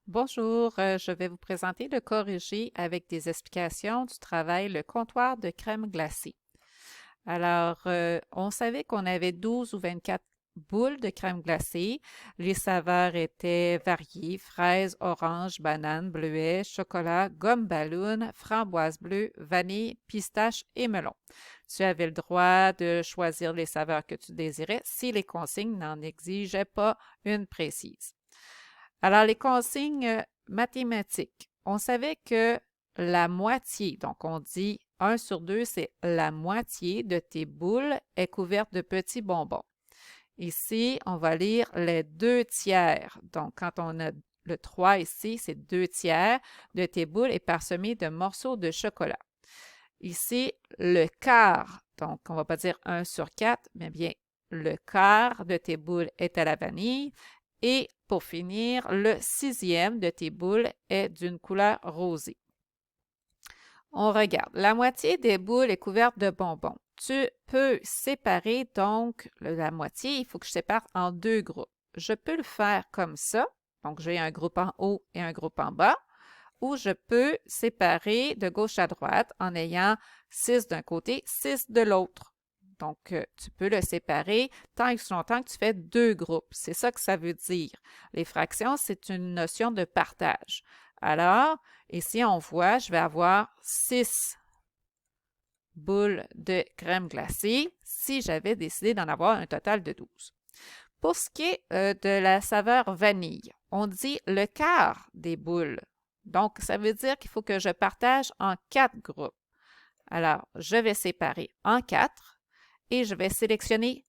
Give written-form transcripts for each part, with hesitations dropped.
Bonjour, je vais vous présenter le corrigé avec des explications du travail Le comptoir de crème glacée. Alors, on savait qu'on avait 12 ou 24 boules de crème glacée. Les saveurs étaient variées, fraises, orange, banane, bleuet, chocolat, gomme ballon, framboise bleue, vanille, pistache et melon. Tu avais le droit de choisir les saveurs que tu désirais si les consignes n'en exigeaient pas une précise. Alors, les consignes mathématiques. On savait que la moitié, donc on dit 1 sur 2, c'est la moitié de tes boules est couverte de petits bonbons. Ici, on va lire les 2 tiers. Donc, quand on a le 3 ici, c'est 2 tiers de tes boules est parsemé de morceaux de chocolat. Ici, le quart, donc on ne va pas dire 1 sur 4, mais bien le quart de tes boules est à la vanille. Et pour finir, le 6e de tes boules est d'une couleur rosée. On regarde. La moitié des boules est couverte de bonbons. Tu peux séparer donc la moitié. Il faut que je sépare en 2 groupes. Je peux le faire comme ça. Donc, j'ai un groupe en haut et un groupe en bas. Ou je peux séparer de gauche à droite en ayant 6 d'un côté, 6 de l'autre. Donc, tu peux le séparer tant et aussi longtemps que tu fais 2 groupes. C'est ça que ça veut dire. Les fractions, c'est une notion de partage. Alors, ici, on voit, je vais avoir 6 boules de crème glacée si j'avais décidé d'en avoir un total de 12. Pour ce qui est de la saveur vanille, on dit le quart des boules. Donc, ça veut dire qu'il faut que je partage en 4 groupes. Alors, je vais séparer en 4 et je vais sélectionner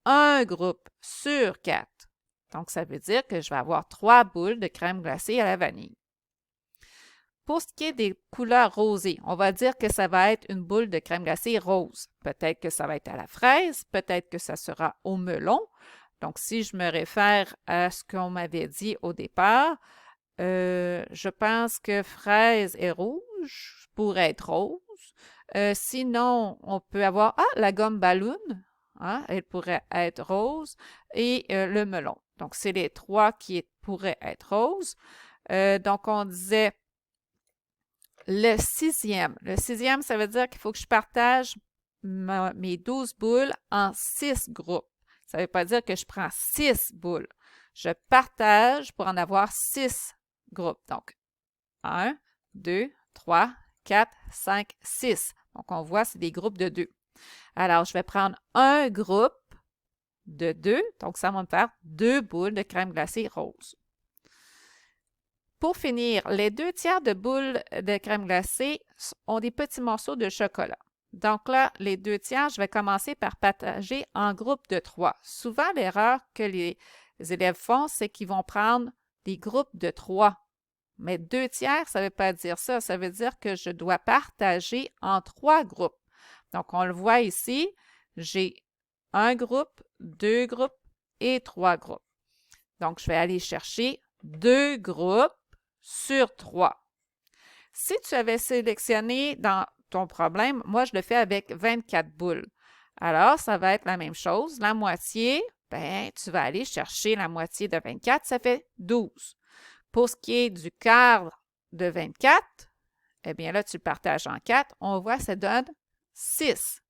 un groupe sur 4. Donc, ça veut dire que je vais avoir 3 boules de crème glacée à la vanille. Pour ce qui est des couleurs rosées, on va dire que ça va être une boule de crème glacée rose. Peut-être que ça va être à la fraise, peut-être que ça sera au melon. Donc, si je me réfère à ce qu'on m'avait dit au départ, je pense que fraise et rouge pourrait être rose. Sinon, on peut avoir, la gomme ballon, hein, elle pourrait être rose, et le melon. Donc, c'est les 3 qui pourraient être roses. Donc, on disait le 6e. Le 6e, ça veut dire qu'il faut que je partage mes 12 boules en 6 groupes. Ça ne veut pas dire que je prends 6 boules. Je partage pour en avoir 6 groupes. Donc, 1, 2, 3, 4, 5, 6. Donc, on voit, c'est des groupes de 2. Alors, je vais prendre un groupe de 2. Donc, ça va me faire 2 boules de crème glacée rose. Pour finir, les 2 tiers de boules de crème glacée ont des petits morceaux de chocolat. Donc là, les 2 tiers, je vais commencer par partager en groupe de 3. Souvent, l'erreur que les élèves font, c'est qu'ils vont prendre des groupes de 3. Mais 2 tiers, ça ne veut pas dire ça. Ça veut dire que je dois partager en 3 groupes. Donc, on le voit ici, j'ai un groupe, 2 groupes et 3 groupes. Donc, je vais aller chercher 2 groupes sur 3. Si tu avais sélectionné dans ton problème, moi, je le fais avec 24 boules. Alors, ça va être la même chose. La moitié, ben, tu vas aller chercher la moitié de 24, ça fait 12. Pour ce qui est du quart de 24, eh bien là, tu le partages en 4. On voit, ça donne 6.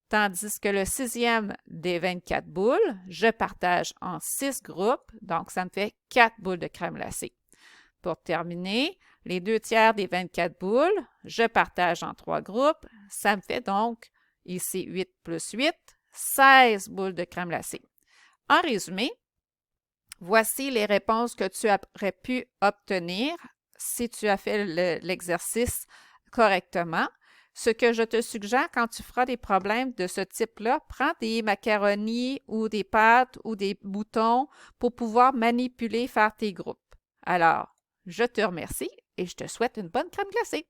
Tandis que le 6e des 24 boules, je partage en 6 groupes, donc ça me fait 4 boules de crème glacée. Pour terminer, les 2 tiers des 24 boules, je partage en 3 groupes. Ça me fait donc, ici 8 plus 8, 16 boules de crème glacée. En résumé, voici les réponses que tu aurais pu obtenir si tu as fait l'exercice correctement. Ce que je te suggère quand tu feras des problèmes de ce type-là, prends des macaronis ou des pâtes ou des boutons pour pouvoir manipuler, faire tes groupes. Alors, je te remercie et je te souhaite une bonne crème glacée.